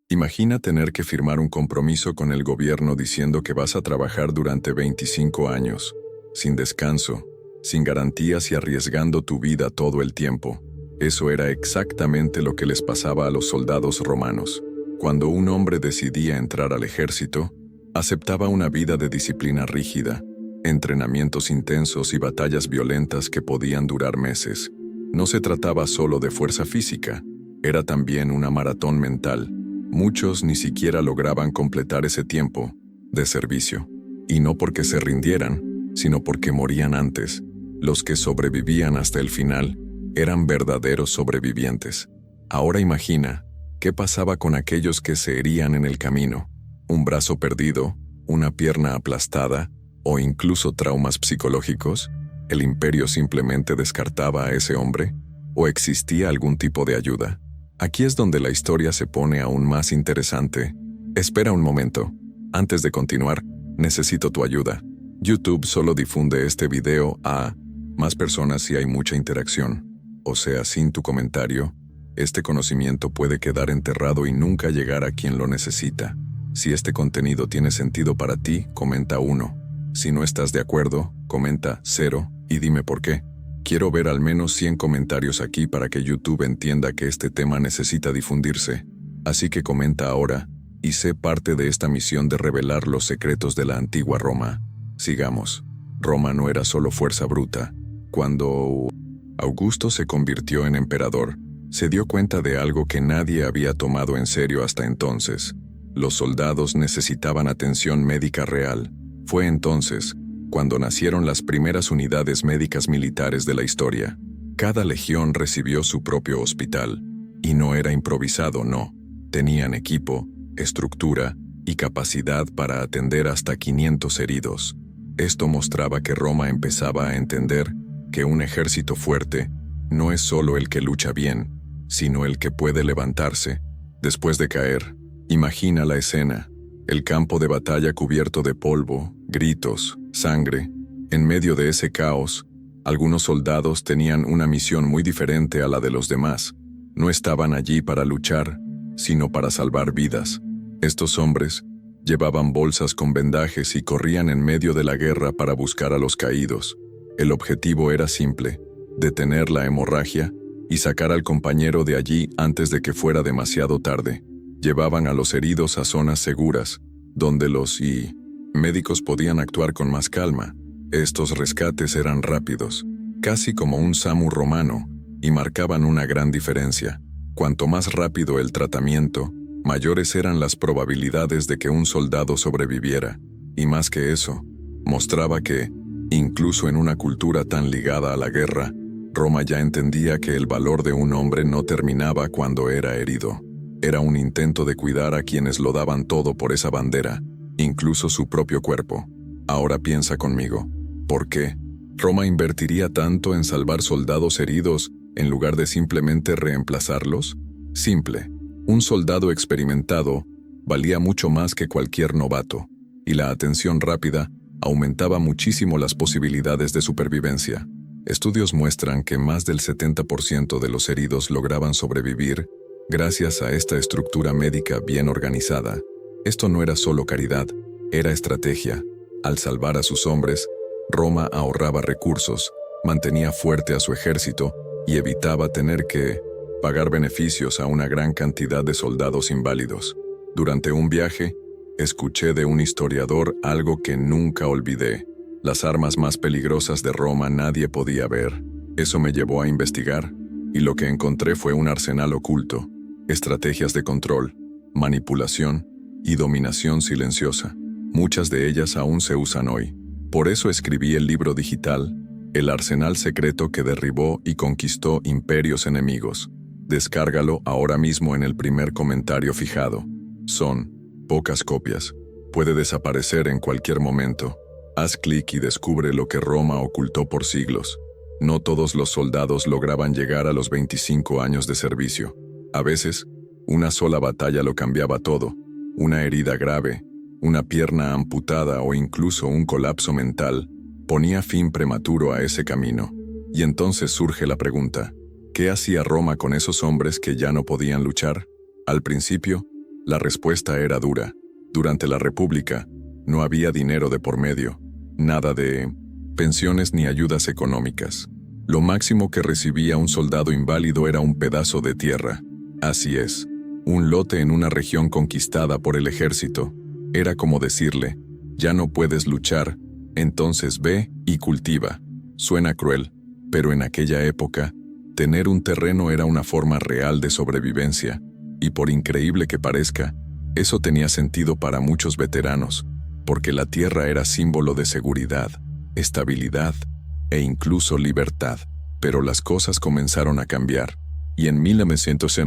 Imagina tener que firmar un compromiso con el gobierno diciendo que vas a trabajar durante 25 años, sin descanso, sin garantías y arriesgando tu vida todo el tiempo. Eso era exactamente lo que les pasaba a los soldados romanos. Cuando un hombre decidía entrar al ejército, aceptaba una vida de disciplina rígida, entrenamientos intensos y batallas violentas que podían durar meses. No se trataba solo de fuerza física, era también una maratón mental. Muchos ni siquiera lograban completar ese tiempo de servicio, y no porque se rindieran, sino porque morían antes. Los que sobrevivían hasta el final eran verdaderos sobrevivientes. Ahora imagina, ¿qué pasaba con aquellos que se herían en el camino? Un brazo perdido, una pierna aplastada, o incluso traumas psicológicos. ¿El imperio simplemente descartaba a ese hombre? ¿O existía algún tipo de ayuda? Aquí es donde la historia se pone aún más interesante. Espera un momento. Antes de continuar, necesito tu ayuda. YouTube solo difunde este video a más personas si hay mucha interacción. O sea, sin tu comentario, este conocimiento puede quedar enterrado y nunca llegar a quien lo necesita. Si este contenido tiene sentido para ti, comenta 1. Si no estás de acuerdo, comenta 0 y dime por qué. Quiero ver al menos 100 comentarios aquí para que YouTube entienda que este tema necesita difundirse. Así que comenta ahora, y sé parte de esta misión de revelar los secretos de la antigua Roma. Sigamos. Roma no era solo fuerza bruta. Cuando Augusto se convirtió en emperador, se dio cuenta de algo que nadie había tomado en serio hasta entonces. Los soldados necesitaban atención médica real. Fue entonces cuando nacieron las primeras unidades médicas militares de la historia. Cada legión recibió su propio hospital, y no era improvisado, no. Tenían equipo, estructura y capacidad para atender hasta 500 heridos. Esto mostraba que Roma empezaba a entender que un ejército fuerte no es solo el que lucha bien, sino el que puede levantarse después de caer. Imagina la escena. El campo de batalla cubierto de polvo, gritos, sangre. En medio de ese caos, algunos soldados tenían una misión muy diferente a la de los demás. No estaban allí para luchar, sino para salvar vidas. Estos hombres llevaban bolsas con vendajes y corrían en medio de la guerra para buscar a los caídos. El objetivo era simple: detener la hemorragia y sacar al compañero de allí antes de que fuera demasiado tarde. Llevaban a los heridos a zonas seguras, donde los médicos podían actuar con más calma. Estos rescates eran rápidos, casi como un SAMU romano, y marcaban una gran diferencia. Cuanto más rápido el tratamiento, mayores eran las probabilidades de que un soldado sobreviviera. Y más que eso, mostraba que, incluso en una cultura tan ligada a la guerra, Roma ya entendía que el valor de un hombre no terminaba cuando era herido. Era un intento de cuidar a quienes lo daban todo por esa bandera, incluso su propio cuerpo. Ahora piensa conmigo, ¿por qué Roma invertiría tanto en salvar soldados heridos en lugar de simplemente reemplazarlos? Simple. Un soldado experimentado valía mucho más que cualquier novato, y la atención rápida aumentaba muchísimo las posibilidades de supervivencia. Estudios muestran que más del 70% de los heridos lograban sobrevivir gracias a esta estructura médica bien organizada. Esto no era solo caridad, era estrategia. Al salvar a sus hombres, Roma ahorraba recursos, mantenía fuerte a su ejército y evitaba tener que pagar beneficios a una gran cantidad de soldados inválidos. Durante un viaje, escuché de un historiador algo que nunca olvidé. Las armas más peligrosas de Roma nadie podía ver. Eso me llevó a investigar, y lo que encontré fue un arsenal oculto. Estrategias de control, manipulación y dominación silenciosa. Muchas de ellas aún se usan hoy. Por eso escribí el libro digital, El arsenal secreto que derribó y conquistó imperios enemigos. Descárgalo ahora mismo en el primer comentario fijado. Son pocas copias. Puede desaparecer en cualquier momento. Haz clic y descubre lo que Roma ocultó por siglos. No todos los soldados lograban llegar a los 25 años de servicio. A veces, una sola batalla lo cambiaba todo. Una herida grave, una pierna amputada o incluso un colapso mental ponía fin prematuro a ese camino. Y entonces surge la pregunta: ¿qué hacía Roma con esos hombres que ya no podían luchar? Al principio, La respuesta era dura. Durante la República, no había dinero de por medio, nada de pensiones ni ayudas económicas. Lo máximo que recibía un soldado inválido era un pedazo de tierra. Así es, un lote en una región conquistada por el ejército. Era como decirle, ya no puedes luchar, entonces ve y cultiva. Suena cruel, pero en aquella época, tener un terreno era una forma real de sobrevivencia, y por increíble que parezca, eso tenía sentido para muchos veteranos, porque la tierra era símbolo de seguridad, estabilidad e incluso libertad. Pero las cosas comenzaron a cambiar, y en 1900,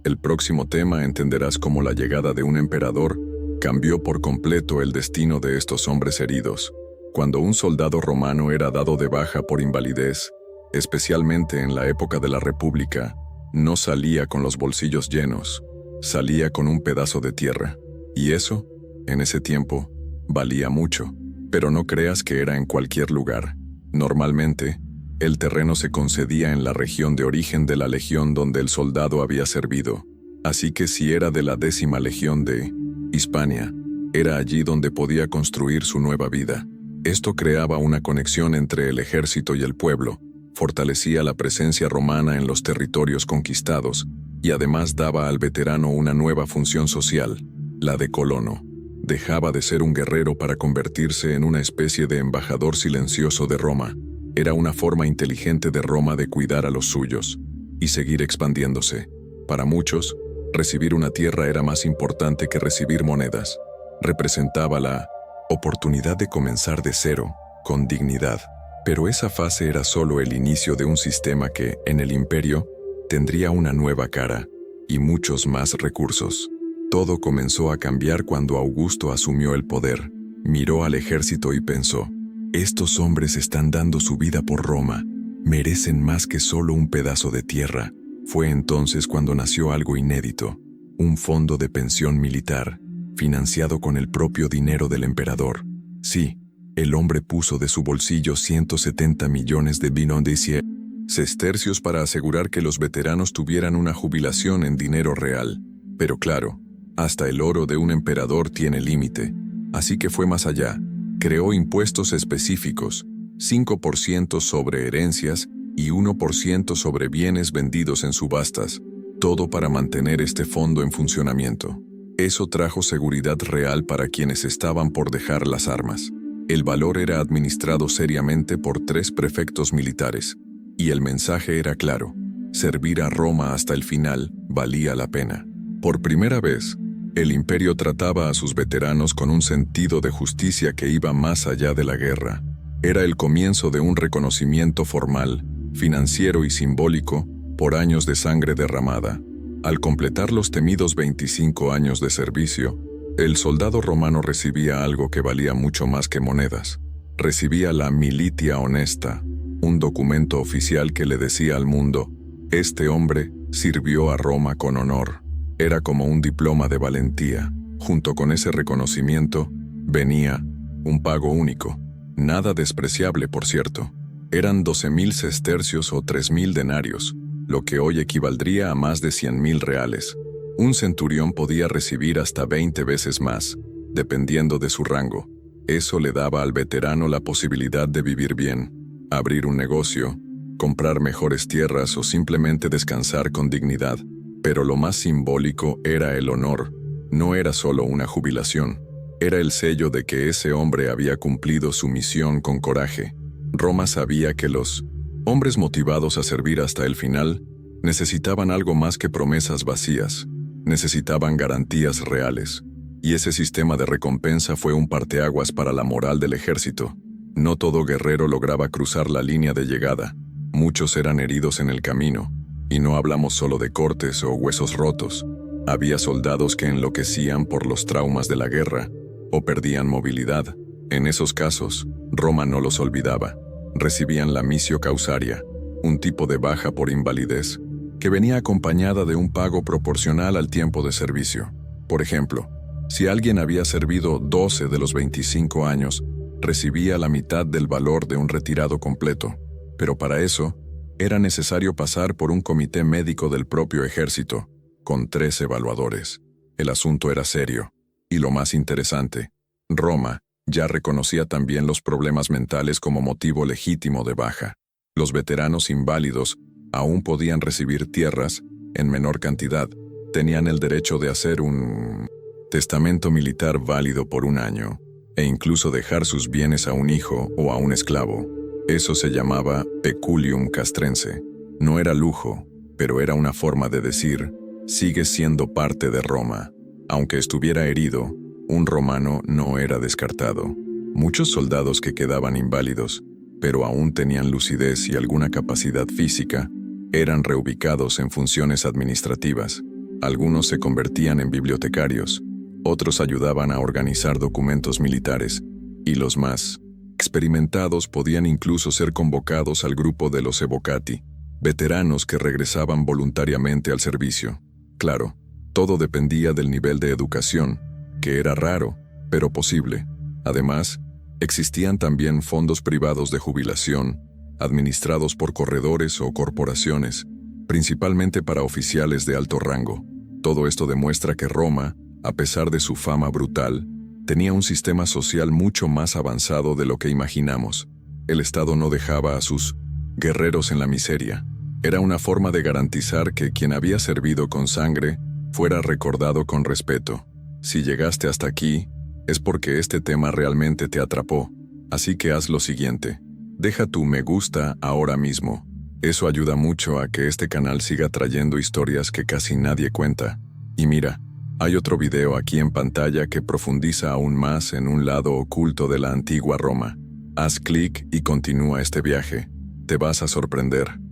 el próximo tema entenderás cómo la llegada de un emperador cambió por completo el destino de estos hombres heridos. Cuando un soldado romano era dado de baja por invalidez, especialmente en la época de la República, no salía con los bolsillos llenos, salía con un pedazo de tierra. Y eso, en ese tiempo, valía mucho. Pero no creas que era en cualquier lugar. Normalmente, el terreno se concedía en la región de origen de la legión donde el soldado había servido. Así que si era de la 10ª legión de Hispania, era allí donde podía construir su nueva vida. Esto creaba una conexión entre el ejército y el pueblo, fortalecía la presencia romana en los territorios conquistados y además daba al veterano una nueva función social, la de colono. Dejaba de ser un guerrero para convertirse en una especie de embajador silencioso de Roma. Era una forma inteligente de Roma de cuidar a los suyos y seguir expandiéndose. Para muchos, recibir una tierra era más importante que recibir monedas. Representaba la oportunidad de comenzar de cero, con dignidad. Pero esa fase era solo el inicio de un sistema que, en el imperio, tendría una nueva cara y muchos más recursos. Todo comenzó a cambiar cuando Augusto asumió el poder. Miró al ejército y pensó, estos hombres están dando su vida por Roma, merecen más que solo un pedazo de tierra. Fue entonces cuando nació algo inédito, un fondo de pensión militar, financiado con el propio dinero del emperador. Sí, el hombre puso de su bolsillo 170 millones de sestercios para asegurar que los veteranos tuvieran una jubilación en dinero real. Pero claro, hasta el oro de un emperador tiene límite, así que fue más allá. Creó impuestos específicos, 5% sobre herencias y 1% sobre bienes vendidos en subastas, todo para mantener este fondo en funcionamiento. Eso trajo seguridad real para quienes estaban por dejar las armas. El valor era administrado seriamente por 3 prefectos militares, y el mensaje era claro: servir a Roma hasta el final valía la pena. Por primera vez, el imperio trataba a sus veteranos con un sentido de justicia que iba más allá de la guerra. Era el comienzo de un reconocimiento formal, financiero y simbólico por años de sangre derramada. Al completar los temidos 25 años de servicio, el soldado romano recibía algo que valía mucho más que monedas. Recibía la militia honesta, un documento oficial que le decía al mundo, este hombre sirvió a Roma con honor. Era como un diploma de valentía. Junto con ese reconocimiento, venía un pago único. Nada despreciable, por cierto. Eran 12.000 sestercios o 3.000 denarios, lo que hoy equivaldría a más de 100.000 reales. Un centurión podía recibir hasta 20 veces más, dependiendo de su rango. Eso le daba al veterano la posibilidad de vivir bien, abrir un negocio, comprar mejores tierras o simplemente descansar con dignidad. Pero lo más simbólico era el honor. No era solo una jubilación. Era el sello de que ese hombre había cumplido su misión con coraje. Roma sabía que los hombres motivados a servir hasta el final necesitaban algo más que promesas vacías. Necesitaban garantías reales. Y ese sistema de recompensa fue un parteaguas para la moral del ejército. No todo guerrero lograba cruzar la línea de llegada. Muchos eran heridos en el camino. Y no hablamos solo de cortes o huesos rotos. Había soldados que enloquecían por los traumas de la guerra o perdían movilidad. En esos casos, Roma no los olvidaba. Recibían la missio causaria, un tipo de baja por invalidez, que venía acompañada de un pago proporcional al tiempo de servicio. Por ejemplo, si alguien había servido 12 de los 25 años, recibía la mitad del valor de un retirado completo. Pero para eso, era necesario pasar por un comité médico del propio ejército, con 3 evaluadores. El asunto era serio. Y lo más interesante, Roma ya reconocía también los problemas mentales como motivo legítimo de baja. Los veteranos inválidos aún podían recibir tierras, en menor cantidad. Tenían el derecho de hacer un testamento militar válido por un año, e incluso dejar sus bienes a un hijo o a un esclavo. Eso se llamaba peculium castrense. No era lujo, pero era una forma de decir, sigues siendo parte de Roma. Aunque estuviera herido, un romano no era descartado. Muchos soldados que quedaban inválidos, pero aún tenían lucidez y alguna capacidad física, eran reubicados en funciones administrativas. Algunos se convertían en bibliotecarios, otros ayudaban a organizar documentos militares, y los más experimentados podían incluso ser convocados al grupo de los evocati, veteranos que regresaban voluntariamente al servicio. Claro, todo dependía del nivel de educación, que era raro, pero posible. Además, existían también fondos privados de jubilación, administrados por corredores o corporaciones, principalmente para oficiales de alto rango. Todo esto demuestra que Roma, a pesar de su fama brutal, tenía un sistema social mucho más avanzado de lo que imaginamos. El Estado no dejaba a sus guerreros en la miseria. Era una forma de garantizar que quien había servido con sangre fuera recordado con respeto. Si llegaste hasta aquí, es porque este tema realmente te atrapó. Así que haz lo siguiente. Deja tu me gusta ahora mismo. Eso ayuda mucho a que este canal siga trayendo historias que casi nadie cuenta. Y mira, hay otro video aquí en pantalla que profundiza aún más en un lado oculto de la antigua Roma. Haz clic y continúa este viaje. Te vas a sorprender.